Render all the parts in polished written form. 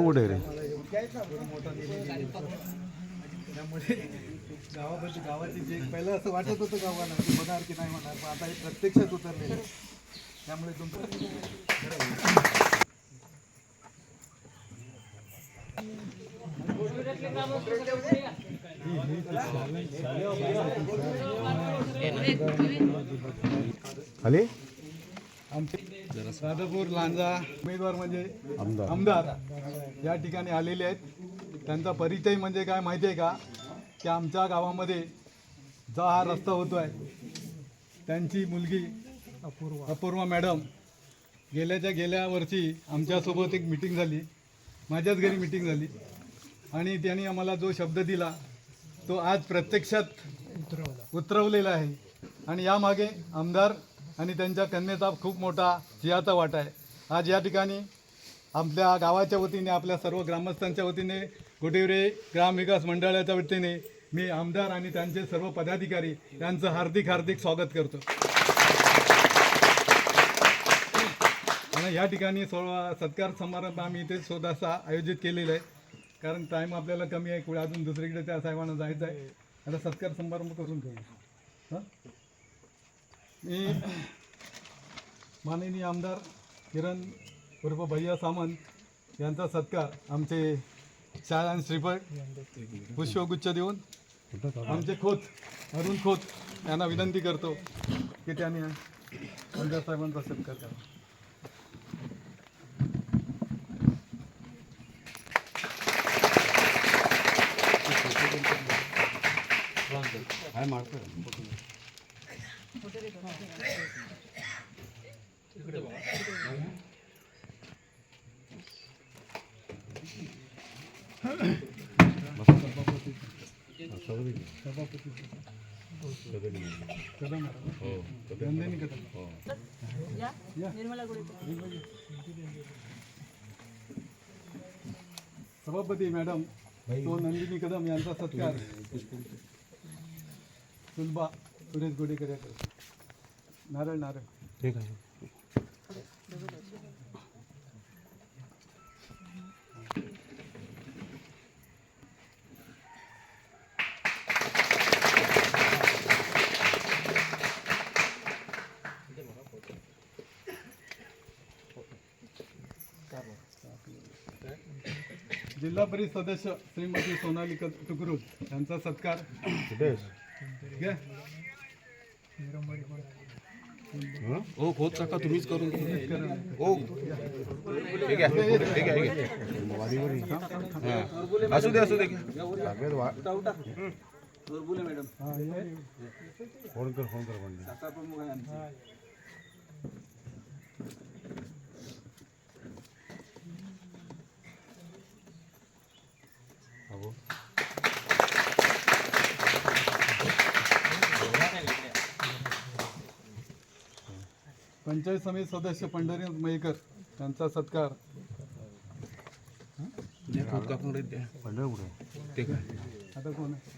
कुठे रे? त्यामुळे गावाची जे पहिलं असं वाटत होतं गावाला की होणार की नाही होणार, पण आता हे प्रत्यक्षात उतरले. त्यामुळे तुमचं खाली आमचे राधापूर लांजा उमेदवार म्हणजे आमदार या ठिकाणी आलेले आहेत. त्यांचा परिचय म्हणजे काय माहिती आहे का, की आमच्या गावामध्ये जो हा रस्ता होतो आहे त्यांची मुलगी अपूर्वा मॅडम गेल्या वर्षी आमच्यासोबत एक मिटिंग झाली, माझ्याच घरी मिटिंग झाली, आणि त्यांनी आम्हाला जो शब्द दिला तो आज प्रत्यक्षात उतरवलेला आहे. आणि यामागे आमदार आणि त्यांच्या कन्येचा खूप मोठा सिंहाचा वाटा आहे. आज या ठिकाणी आपल्या गावाच्या वतीने, आपल्या सर्व ग्रामस्थांच्या वतीने, गोटिवरे ग्रामविकास मंडळाच्या वतीने मी आमदार आणि त्यांचे सर्व पदाधिकारी यांचं हार्दिक हार्दिक स्वागत करतो. आणि या ठिकाणी सत्कार समारंभ आम्ही इथे स्वतःचा आयोजित केलेला आहे, कारण टाईम आपल्याला कमी आहे. पुढे अजून दुसरीकडे त्या साहेबांना जायचं आहे. आता सत्कार समारंभ करून घेऊ. हां, मी माननीय आमदार किरण उर्फ भैया सामंत यांचा सत्कार आमचे शाळा आणि श्रीफळ पुष्पगुच्छ देऊन आमचे खोत अरुण खोत यांना विनंती करतो की त्यांनी आमदार साहेबांचा सत्कार करा. सभापती मॅडम तो नंदिनी कदम यांचा सत्कार सुलभा सुरेश गोडेकर याकडे. नारळ ठीक आहे. जिल्हा परिषद सदस्य श्रीमती सोनाली तुकरूज यांचा सत्कार. ओ खोत काका तुम्हीच करून ओ ठीक आहे ठीक आहे असू दे असू दे फोन कर पंचायत समिती सदस्य पंढरीनाथ मयेकर यांचा सत्कार. आता कोण आहे?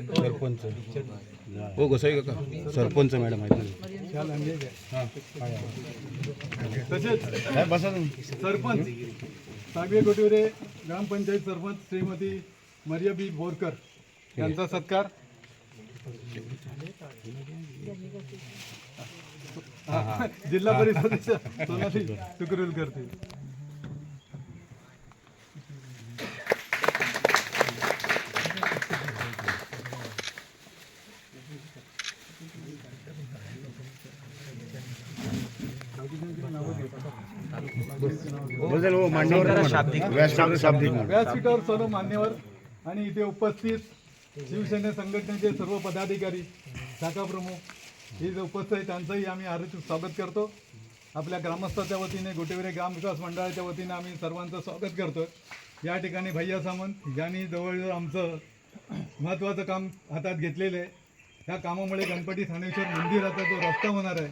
सरपंच हो गोसाई काका सरपंच मॅडम आहेत. तसेच सरपंच सागवे गोटिवरे ग्रामपंचायत सरपंच श्रीमती मरिया बी बोरकर यांचा सत्कार. जिल्हा परिषद सदस्य सोनाली तुकरूज करतील. व्यासपीठावर सर्व मान्यवर आणि इथे उपस्थित शिवसेना संघटनेचे सर्व पदाधिकारी, शाखा प्रमुख हे जे उपस्थित आहेत त्यांचंही आम्ही हार्दिक स्वागत करतो. आपल्या ग्रामस्थाच्या वतीने, गोटिवरे ग्रामविकास मंडळाच्या वतीने आम्ही सर्वांचं स्वागत करतो. या ठिकाणी भैया सामंत ज्यांनी जवळजवळ आमचं महत्त्वाचं काम हातात घेतलेलं आहे. ह्या कामामुळे गणपती ठाणेश्वर मंदिराचा जो रस्ता होणार आहे,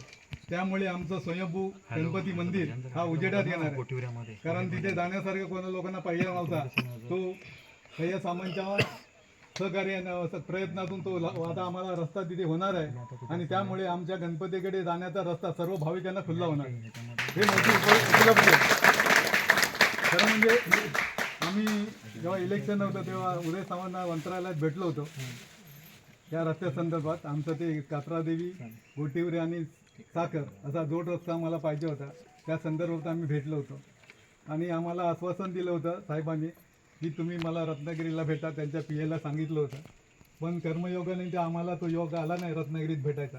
त्यामुळे आमचं स्वयंभू गणपती मंदिर हा उजेडात येणार आहे. कारण तिथे जाण्यासारखं कोणा लोकांना पाहिजे नव्हता, तो भैया सामांच्या सहकार्यानं प्रयत्नातून तो आता आम्हाला रस्ता तिथे होणार आहे आणि त्यामुळे आमच्या गणपतीकडे जाण्याचा रस्ता सर्व भाविकांना खुला होणार. हे मोठी उपलब्धी आहे. खरं म्हणजे आम्ही जेव्हा इलेक्शन होतं तेव्हा उदय सामंत मंत्रालयात भेटलो होतो या रस्त्यासंदर्भात. आमचं ते कात्रादेवी गोटिवरे आणि साखर असा जोड रस्ता मला पाहिजे होता, त्या संदर्भात आम्ही भेटलो होतो आणि आम्हाला आश्वासन दिलं होतं साहेबांनी की तुम्ही मला रत्नागिरीला भेटा, त्यांच्या PA सांगितलं होतं. पण कर्मयोगाने ते आम्हाला तो योग आला नाही रत्नागिरीत भेटायचा,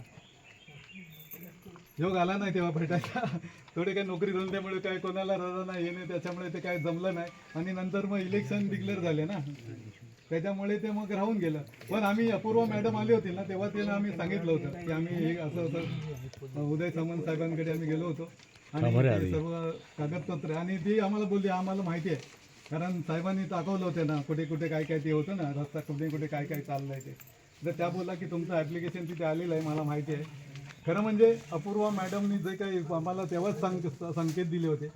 योग आला नाही तेव्हा भेटायचा. थोडे काही नोकरी धंद्यामुळे काय कोणाला रजा नाही येणे, त्याच्यामुळे ते काय जमलं नाही आणि नंतर मग इलेक्शन डिक्लेअर झाले ना, त्याच्यामुळे ते मग राहून गेलं. पण आम्ही अपूर्वा मॅडम आली होती ना, तेव्हा त्यांना आम्ही सांगितलं होतं की आम्ही हे असं असं उदय सामंत साहेबांकडे आम्ही गेलो होतो आणि ते सर्व कागदपत्र, आणि ती आम्हाला बोलली आम्हाला माहिती आहे, कारण साहेबांनी दाखवलं होतं ना कुठे कुठे काय काय ते होतं ना, रस्ता कुठे कुठे काय काय चाललं आहे ते. तर त्या बोलला की तुमचं ॲप्लिकेशन तिथे आलेलं आहे, मला माहिती आहे. खरं म्हणजे अपूर्वा मॅडमनी जे काही आम्हाला तेव्हाच संकेत दिले होते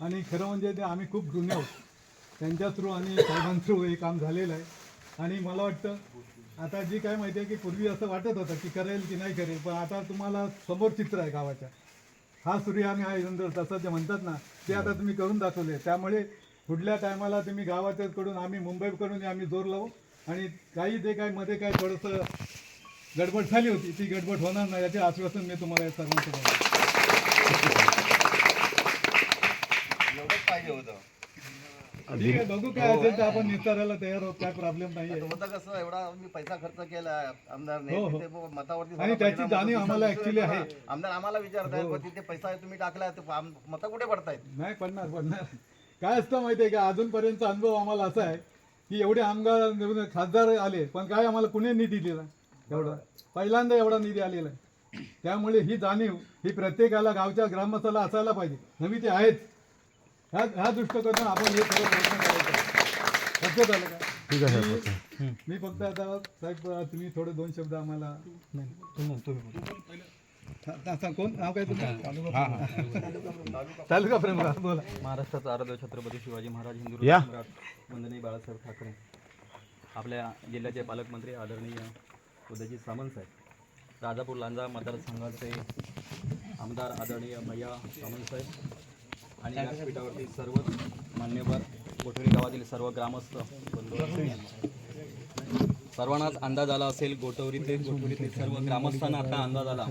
आणि खरं म्हणजे ते आम्ही खूप जुने आहोत, त्यांच्या थ्रू आणि साहेबांथ्रू हे काम झालेलं आहे. आणि मला वाटतं आता जी काय माहिती आहे की पूर्वी असं वाटत होतं की करेल की नाही करेल, पण आता तुम्हाला समोर चित्र आहे गावाच्या, हा सूर्य आणि हा इंद्र तसं जे म्हणतात ना, ते आता तुम्ही करून दाखवले. त्यामुळे पुढल्या टायमाला तुम्ही गावाच्याकडून आम्ही मुंबईकडून आम्ही जोर लावू आणि काही जे काय मध्ये काय थोडंसं गडबड झाली होती ती गडबड होणार नाही याचे आश्वासन मी तुम्हाला सर्वांचं एवढंच पाहिजे होतं. ठीक आहे, बघू काय असेल तर आपण निस्तारायला तयार आहोत, काय प्रॉब्लेम नाही आहे. होतं कसं एवढा मी पैसा खर्च केला आमदारने, हो, हो. तिथे मतावरती आणि त्याची जाणीव आम्हाला ऍक्च्युली आहे. आमदार आम्हाला विचारताय पण तिथे पैसा तुम्ही टाकलाय मतं कुठे पडतायत? नाही पडणार. काय असतं माहिती आहे का, अजूनपर्यंतचा अनुभव आम्हाला असा आहे की एवढे आमदार खासदार आले पण काय आम्हाला कुणी निधी दिला, एवढा पहिल्यांदा एवढा निधी आलेला आहे. त्यामुळे ही जाणीव ही प्रत्येकाला गावच्या ग्रामस्थाला असायला पाहिजे. नवी ते आहेच, ह्या दृष्टिकोनातून आपण हे सगळं प्रयत्न करायचं. लक्षात आलं का? ठीक आहे. मी फक्त आता साहेब तुम्ही थोडे 2 शब्द आम्हाला कोण नाव काय तुमचं? तालुका प्रमुख बोला. महाराष्ट्राचा आराध्य छत्रपती शिवाजी महाराज हिंदू सम्राट वंदनीय बाळासाहेब ठाकरे, आपल्या जिल्ह्याचे पालकमंत्री आदरणीय उदयजी सामंत साहेब, राजापूर लांजा मतदारसंघाचे आमदार आदरणीय भैया सामंत साहेब आणि व्यासपीठावरती सर्वच मान्यवर गोठवरी गावातील सर्व ग्रामस्थ बंधू, सर्वांनाच अंदाज आला असेल, गोठवरीतले सर्व ग्रामस्थांना आता अंदाज आला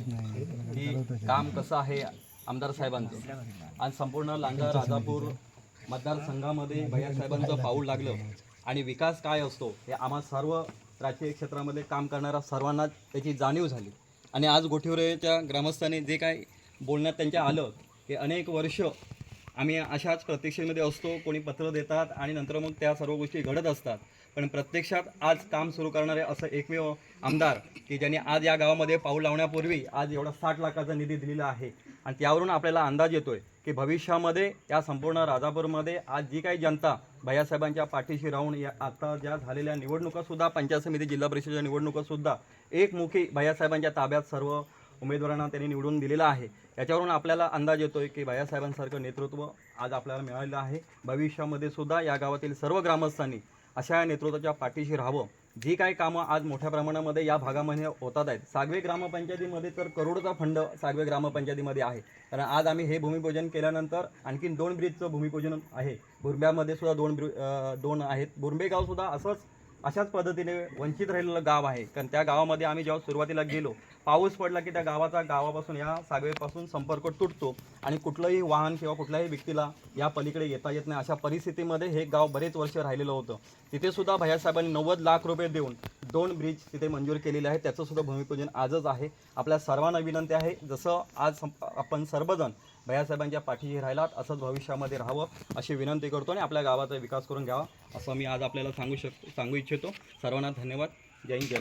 की काम कसं आहे आमदार साहेबांचं. आज संपूर्ण लांजा राजापूर मतदारसंघामध्ये भैयासाहेबांचं पाऊल लागलं आणि विकास काय असतो हे आम्हा सर्व राजकीय क्षेत्रामध्ये काम करणाऱ्या सर्वांना त्याची जाणीव झाली. आणि आज गोठिवरेच्या ग्रामस्थांनी जे काय बोलण्यात त्यांच्या आलं की अनेक वर्ष आम्ही अशाच प्रतीक्षेमध्ये असतो, कोणी पत्र देतात आणि नंतर मग त्या सर्व गोष्टी घडत असतात, पण प्रत्यक्षात आज काम सुरू करणारे असं एकमेव आमदार की ज्यांनी आज या गावामध्ये पाऊल लावण्यापूर्वी आज एवढा 60 लाखाचा निधी दिलेला आहे. आणि त्यावरून आपल्याला अंदाज येतोय की भविष्यामध्ये या संपूर्ण राजापूरमध्ये आज जी काही जनता भैयासाहेबांच्या पाठीशी राहून या आता ज्या झालेल्या निवडणुकासुद्धा, पंचायत समिती जिल्हा परिषदेच्या निवडणुकासुद्धा एकमुखी भैयासाहेबांच्या ताब्यात सर्व उमेदवारांना त्यांनी निवडून दिलेला आहे. याच्यावरून आपल्याला अंदाज येतोय की भैयासाहेबांसारखं नेतृत्व आज आपल्याला मिळालेलं आहे. भविष्यामध्ये सुद्धा या गावातील सर्व ग्रामस्थांनी अशा नेतृत्वाच्या पाठीशी राहावं. जी काही कामं आज मोठ्या प्रमाणामध्ये या भागामध्ये होतात आहेत, सागवे ग्रामपंचायतीमध्ये तर करोडोचा फंड सागवे ग्रामपंचायतीमध्ये आहे. कारण आज आम्ही हे भूमिपूजन केल्यानंतर आणखीन 2 ब्रिजचं भूमिपूजन आहे. बुरब्यामध्ये सुद्धा 2 आहेत. बुरबे गावसुद्धा अशाच पद्धतीने वंचित राहिलेलं गाव आहे. कारण त्या गावामध्ये आम्ही जेव्हा सुरुवातीला गेलो, पाऊस पडला की त्या गावापासून या सागवेपासून संपर्क तुटतो आणि कुठलंही वाहन किंवा कुठल्याही व्यक्तीला या पलीकडे येता येत नाही. अशा परिस्थितीमध्ये हे गाव बरेच वर्ष राहिलेलं होतं. तिथे सुद्धा भैयासाहेबांनी 90 लाख रुपये देऊन 2 ब्रिज तिथे मंजूर केलेले आहे. त्याचं सुद्धा भूमिपूजन आजच आहे. आपल्या सर्वांना विनंती आहे, जसं आज आपण सर्वजण भैयासाहेबांच्या पाठीशी राहिलात असंच भविष्यामध्ये राहावं अशी विनंती करतो आणि आपल्या गावाचा विकास करून घ्यावा असं मी आज आपल्याला सांगू इच्छितो. सर्वांना धन्यवाद. जय हिंद, जय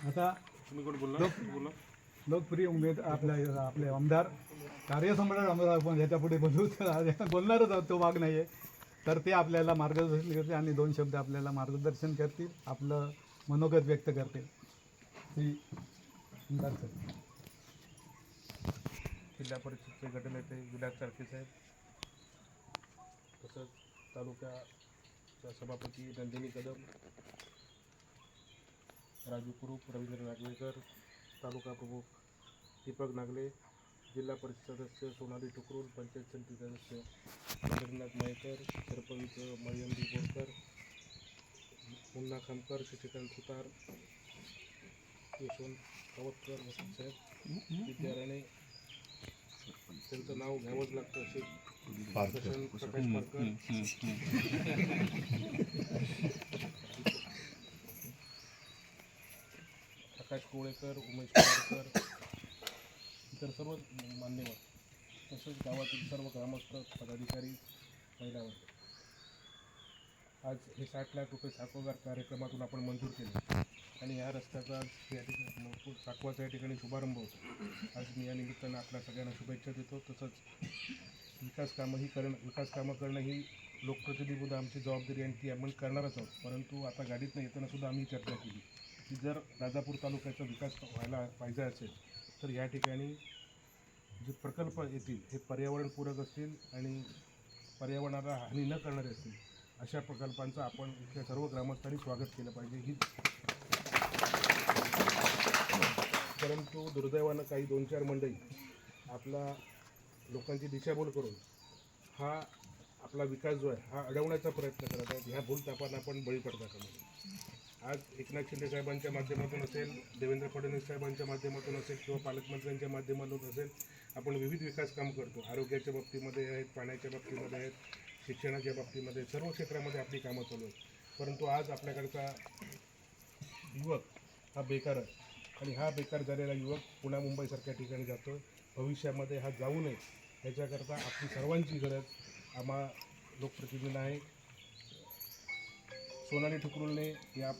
आता लोकप्रिय आपले आमदार कार्यसम्राट आमदार आपण ह्याच्या पुढे बोलणारच आहोत, तो भाग नाही आहे. तर ते आपल्याला मार्गदर्शन करतील आणि 2 शब्द आपल्याला मार्गदर्शन करतील, आपलं मनोगत व्यक्त करतील. श्री आमदार सर. जिल्हा परिषदचे गटनेते विलास चाळके साहेब, तसंच तालुक्याच्या सभापती नंदिनी कदम, राजू कुरूप, रवींद्र नागवेकर, तालुका प्रमुख दीपक नागले, जिल्हा परिषद सदस्य सोनाली टुकरूल, पंचायत समिती सदस्य पंढरीनाथ मयेकर, सरपंच मरियमदी बोरकर, मुन्ना खामकर, शशिकांत सुतार, यशवंत कावतकर, वसंत साहेब, विद्याराणे, त्यांचं नाव घ्यावंच लागतं असे प्रकाश पारकर, प्रकाश कोळेकर, उमेश पारकर, इतर सर्व मान्यवर, तसेच गावातील सर्व ग्रामस्थ, पदाधिकारी, महिला वर्ग. आज हे 60 लाख रुपये साखोगार कार्यक्रमातून आपण मंजूर केले आणि या रस्त्याचा आज या ठिकाणी साखवाचा या ठिकाणी शुभारंभ होतो. आज मी या निमित्तानं आपल्या सगळ्यांना शुभेच्छा देतो. तसंच विकास कामं करणं ही लोकप्रतिनिधी म्हणून आमची जबाबदारी आणि ती आपण करणारच आहोत. परंतु आता गाडीतनं येताना सुद्धा आम्ही चर्चा केली की जर राजापूर तालुक्याचा विकास व्हायला पाहिजे असेल तर या ठिकाणी जे प्रकल्प येतील हे पर्यावरणपूरक असतील आणि पर्यावरणाला हानी न करणारे असतील अशा प्रकल्पांचं आपण इथल्या सर्व ग्रामस्थांनी स्वागत केलं पाहिजे. ही परंतु दुर्दैवानं काही 2-4 मंडळी आपला लोकांची दिशाभूल करून हा आपला विकास जो आहे हा अडवण्याचा प्रयत्न करत आहेत. ह्या भूलथापांना आपण बळी पडता कामा नये. आज एकनाथ शिंदे साहेबांच्या माध्यमातून असेल, देवेंद्र फडणवीस साहेबांच्या माध्यमातून असेल किंवा पालकमंत्र्यांच्या माध्यमातून असेल, आपण विविध विकास काम करतो. आरोग्याच्या बाबतीमध्ये आहेत, पाण्याच्या बाबतीमध्ये आहेत, शिक्षणाच्या बाबतीमध्ये, सर्व क्षेत्रामध्ये आपली कामं चालू आहेत. परंतु आज आपल्याकडचा युवक हा बेकार आहे आणि हा बेकार झालेला युवक पुण्या मुंबईसारख्या ठिकाणी जातो. भविष्यामध्ये हा जाऊ नये ह्याच्याकरता आपली सर्वांची गरज आम्हा लोकप्रतिनिधींना आहे. सोनाली टुकरूलने या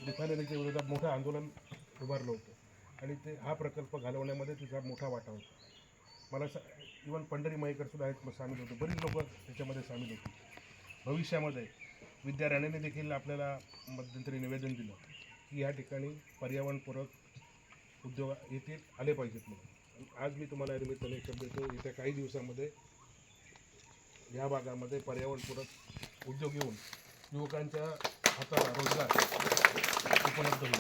रिफायनरीच्या विरोधात मोठं आंदोलन उभारलं होतं आणि ते हा प्रकल्प घालवण्यामध्ये तिचा मोठा वाटा होता. मला इवन पंढरी मयेकरसुद्धा आहेत सामील होते, बरीच लोक त्याच्यामध्ये सामील होती. भविष्यामध्ये विद्या राणेने देखील आपल्याला मध्यंतरी निवेदन दिलं की या ठिकाणी पर्यावरणपूरक उद्योग येथे आले पाहिजेत म्हणून. आज मी तुम्हाला या निमित्ताने एक शब्द देतो, येत्या काही दिवसामध्ये या भागामध्ये पर्यावरणपूरक उद्योग येऊन युवकांच्या हाताला रोजगार उपलब्ध होईल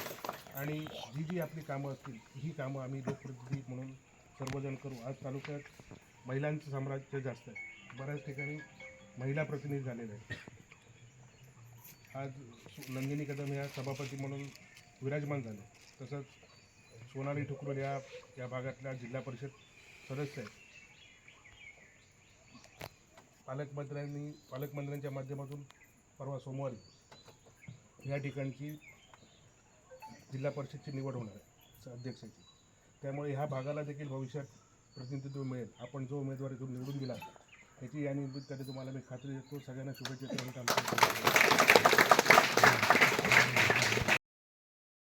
आणि जी आपली कामं असतील ही कामं आम्ही लोकप्रतिनिधी म्हणून सर्वजण करू. आज तालुक्यात महिलांचं साम्राज्य जास्त आहे, बऱ्याच ठिकाणी महिला प्रतिनिधी झालेले आहेत. आज नंदिनी कदम ह्या सभापती म्हणून विराजमान झाले, तसंच सोनाली टुकरूल या भागातल्या जिल्हा परिषद सदस्य आहेत. पालकमंत्र्यांच्या माध्यमातून परवा सोमवारी या ठिकाणची जिल्हा परिषदची निवड होणार आहे अध्यक्षाची. त्यामुळे ह्या भागाला देखील भविष्यात प्रतिनिधित्व मिळेल. आपण जो उमेदवार इथून निवडून दिला त्याची या निमित्ताने तुम्हाला मी खात्री देतो. सगळ्यांना शुभेच्छा देतो.